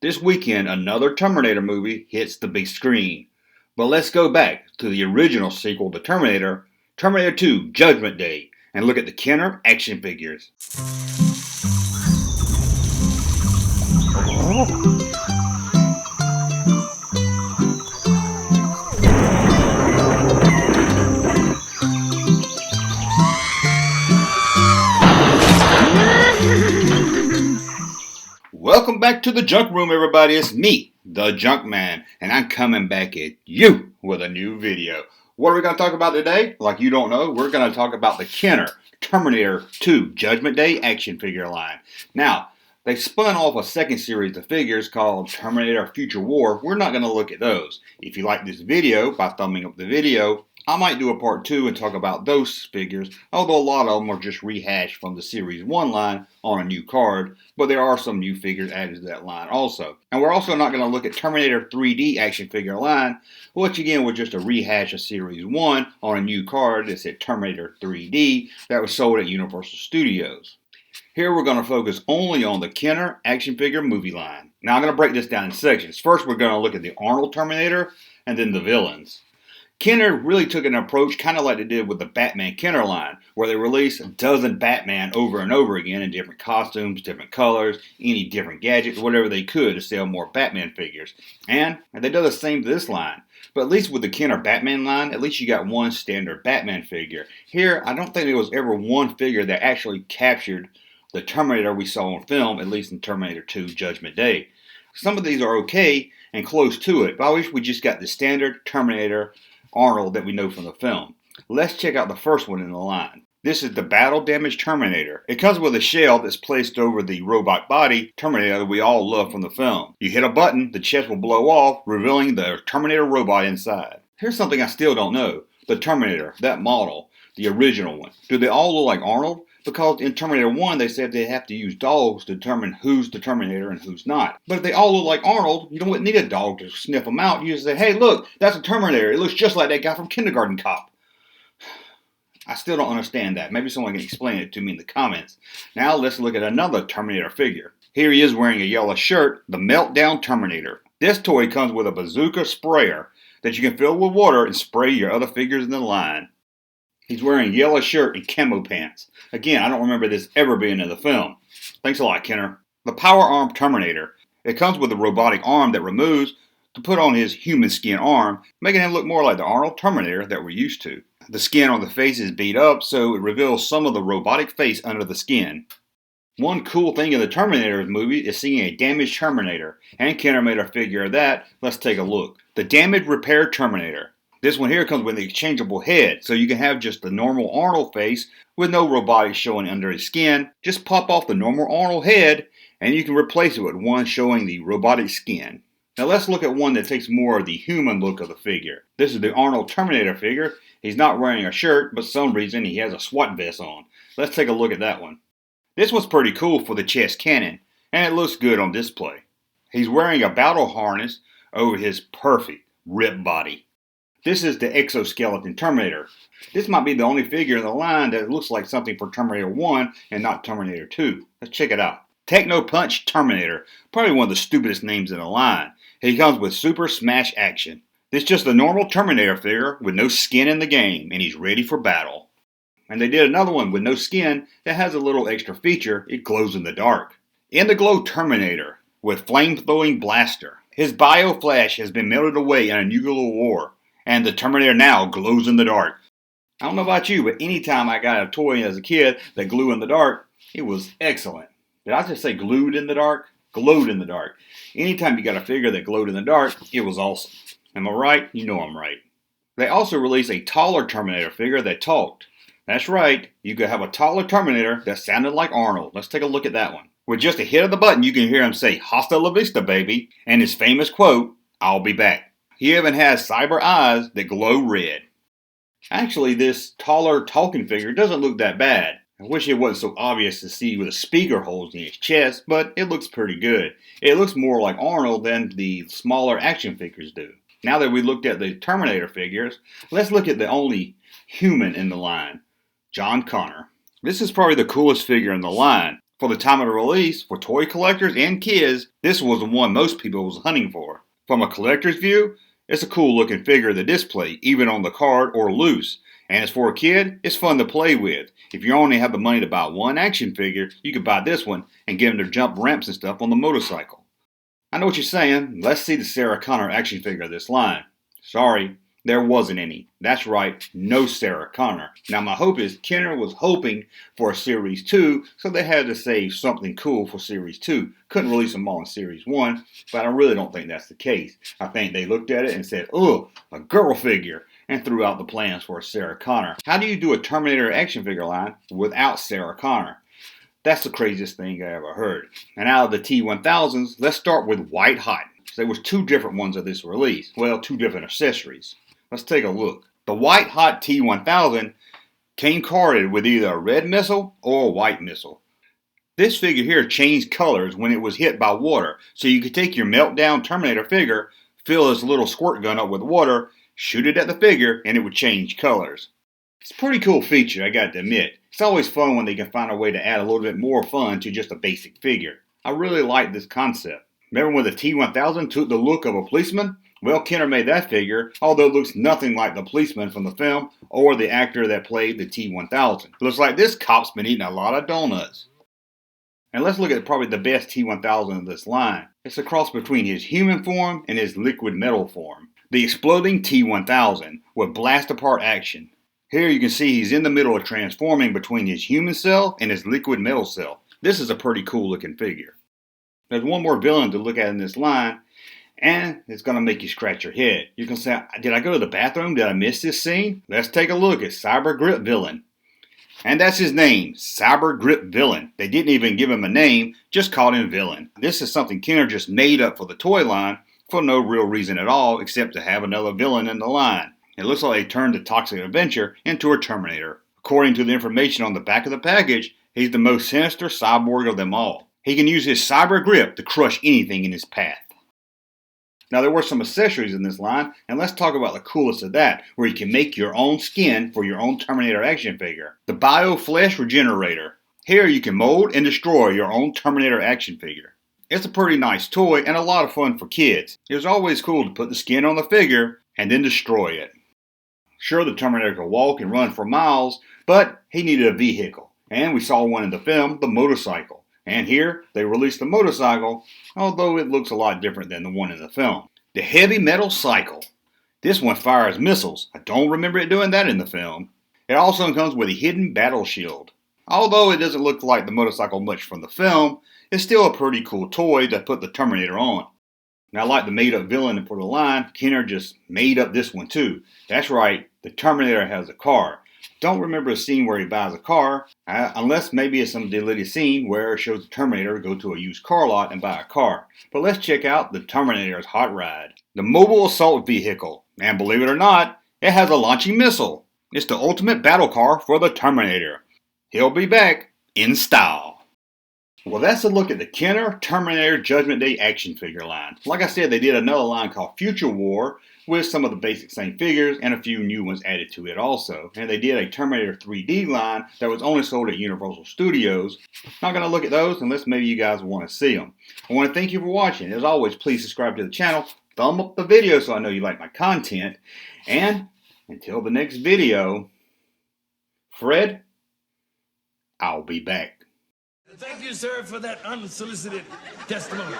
This weekend, another Terminator movie hits the big screen. But let's go back to the original sequel to Terminator, Terminator 2 Judgment Day, and look at the Kenner action figures. Welcome back to the Junk Room, everybody. It's me, the Junkman, and I'm coming back at you with a new video. What are we going to talk about today? Like you don't know, we're going to talk about the Kenner Terminator 2 Judgment Day action figure line. Now, they spun off a second series of figures called Terminator Future War. We're not going to look at those. If you like this video, by thumbing up the video, I might do a part 2 and talk about those figures, although a lot of them are just rehashed from the Series 1 line on a new card, but there are some new figures added to that line also. And we're also not going to look at Terminator 3D action figure line, which again was just a rehash of Series 1 on a new card that said Terminator 3D that was sold at Universal Studios. Here we're going to focus only on the Kenner action figure movie line. Now I'm going to break this down in sections. First we're going to look at the Arnold Terminator and then the villains. Kenner really took an approach kind of like they did with the Batman Kenner line, where they released a dozen Batman over and over again in different costumes, different colors, any different gadgets, whatever they could to sell more Batman figures. And they do the same to this line. But at least with the Kenner Batman line, at least you got one standard Batman figure. Here, I don't think there was ever one figure that actually captured the Terminator we saw on film, at least in Terminator 2 Judgment Day. Some of these are okay and close to it, but I wish we just got the standard Terminator Arnold that we know from the film. Let's check out the first one in the line. This is the battle damaged Terminator. It comes with a shell that's placed over the robot body Terminator that we all love from the film. You hit a button, the chest will blow off, revealing the Terminator robot inside. Here's something I still don't know. The Terminator, that model, the original one, do they all look like Arnold? Because in Terminator 1 they said they have to use dogs to determine who's the Terminator and who's not. But if they all look like Arnold, you don't need a dog to sniff them out. You just say, hey look, that's a Terminator. It looks just like that guy from Kindergarten Cop. I still don't understand that. Maybe someone can explain it to me in the comments. Now let's look at another Terminator figure. Here he is wearing a yellow shirt, the Meltdown Terminator. This toy comes with a bazooka sprayer that you can fill with water and spray your other figures in the line. He's wearing a yellow shirt and camo pants. Again, I don't remember this ever being in the film. Thanks a lot, Kenner. The Power Arm Terminator. It comes with a robotic arm that removes to put on his human skin arm, making him look more like the Arnold Terminator that we're used to. The skin on the face is beat up, so it reveals some of the robotic face under the skin. One cool thing in the Terminator movie is seeing a damaged Terminator, and Kenner made a figure of that. Let's take a look. The Damaged Repair Terminator. This one here comes with an exchangeable head, so you can have just the normal Arnold face with no robotics showing under his skin. Just pop off the normal Arnold head, and you can replace it with one showing the robotic skin. Now let's look at one that takes more of the human look of the figure. This is the Arnold Terminator figure. He's not wearing a shirt, but for some reason he has a SWAT vest on. Let's take a look at that one. This one's pretty cool for the chest cannon, and it looks good on display. He's wearing a battle harness over his perfect ripped body. This is the Exoskeleton Terminator. This might be the only figure in the line that looks like something for Terminator 1 and not Terminator 2. Let's check it out. Techno Punch Terminator. Probably one of the stupidest names in the line. He comes with Super Smash Action. This is just a normal Terminator figure with no skin in the game, and he's ready for battle. And they did another one with no skin that has a little extra feature. It glows in the dark. In the Glow Terminator with flame-throwing blaster. His bio-flash has been melted away in a nuclear war. And the Terminator now glows in the dark. I don't know about you, but anytime I got a toy as a kid that glowed in the dark, it was excellent. Did I just say glued in the dark? Glowed in the dark. Anytime you got a figure that glowed in the dark, it was awesome. Am I right? You know I'm right. They also released a taller Terminator figure that talked. That's right, you could have a taller Terminator that sounded like Arnold. Let's take a look at that one. With just a hit of the button, you can hear him say, "Hasta la vista, baby," and his famous quote, "I'll be back." He even has cyber eyes that glow red. Actually, this taller talking figure doesn't look that bad. I wish it wasn't so obvious to see with the speaker holes in his chest, but it looks pretty good. It looks more like Arnold than the smaller action figures do. Now that we looked at the Terminator figures, let's look at the only human in the line, John Connor. This is probably the coolest figure in the line. For the time of the release, for toy collectors and kids, this was the one most people was hunting for. From a collector's view, it's a cool looking figure to display, even on the card or loose. And as for a kid, it's fun to play with. If you only have the money to buy one action figure, you could buy this one and get them to jump ramps and stuff on the motorcycle. I know what you're saying, let's see the Sarah Connor action figure of this line. Sorry, there wasn't any. That's right, no Sarah Connor. Now my hope is Kenner was hoping for a Series 2, so they had to save something cool for Series 2. Couldn't release them all in Series 1, but I really don't think that's the case. I think they looked at it and said, ugh, a girl figure, and threw out the plans for a Sarah Connor. How do you do a Terminator action figure line without Sarah Connor? That's the craziest thing I ever heard. And out of the T1000s, let's start with White Hot. There was two different ones of this release. Well, two different accessories. Let's take a look. The White Hot T1000 came carded with either a red missile or a white missile. This figure here changed colors when it was hit by water, so you could take your meltdown Terminator figure, fill this little squirt gun up with water, shoot it at the figure, and it would change colors. It's a pretty cool feature, I got to admit. It's always fun when they can find a way to add a little bit more fun to just a basic figure. I really like this concept. Remember when the T1000 took the look of a policeman? Well, Kenner made that figure, although it looks nothing like the policeman from the film or the actor that played the T1000. Looks like this cop's been eating a lot of donuts. And let's look at probably the best T1000 of this line. It's a cross between his human form and his liquid metal form. The exploding T1000 with blast apart action. Here you can see he's in the middle of transforming between his human cell and his liquid metal cell. This is a pretty cool looking figure. There's one more villain to look at in this line, and it's going to make you scratch your head. You can say, did I go to the bathroom? Did I miss this scene? Let's take a look at Cyber Grip Villain. And that's his name, Cyber Grip Villain. They didn't even give him a name, just called him Villain. This is something Kenner just made up for the toy line for no real reason at all except to have another villain in the line. It looks like they turned the Toxic Avenger into a Terminator. According to the information on the back of the package, he's the most sinister cyborg of them all. He can use his cyber grip to crush anything in his path. Now there were some accessories in this line, and let's talk about the coolest of that, where you can make your own skin for your own Terminator action figure. The Flesh Regenerator. Here you can mold and destroy your own Terminator action figure. It's a pretty nice toy and a lot of fun for kids. It was always cool to put the skin on the figure and then destroy it. Sure, the Terminator could walk and run for miles, but he needed a vehicle. And we saw one in the film, the motorcycle. And here, they released the motorcycle, although it looks a lot different than the one in the film. The Heavy Metal Cycle. This one fires missiles. I don't remember it doing that in the film. It also comes with a hidden battle shield. Although it doesn't look like the motorcycle much from the film, it's still a pretty cool toy to put the Terminator on. Now, like the made-up villain for the line, Kenner just made up this one too. That's right, the Terminator has a car. Don't remember a scene where he buys a car, unless maybe it's some deleted scene where it shows the Terminator go to a used car lot and buy a car. But let's check out the Terminator's hot ride. The Mobile Assault Vehicle. And believe it or not, it has a launching missile. It's the ultimate battle car for the Terminator. He'll be back in style. Well, that's a look at the Kenner Terminator Judgment Day action figure line. Like I said, they did another line called Future War with some of the basic same figures and a few new ones added to it also. And they did a Terminator 3D line that was only sold at Universal Studios. Not going to look at those unless maybe you guys want to see them. I want to thank you for watching. As always, please subscribe to the channel. Thumb up the video so I know you like my content. And until the next video, Fred, I'll be back. Thank you, sir, for that unsolicited testimony.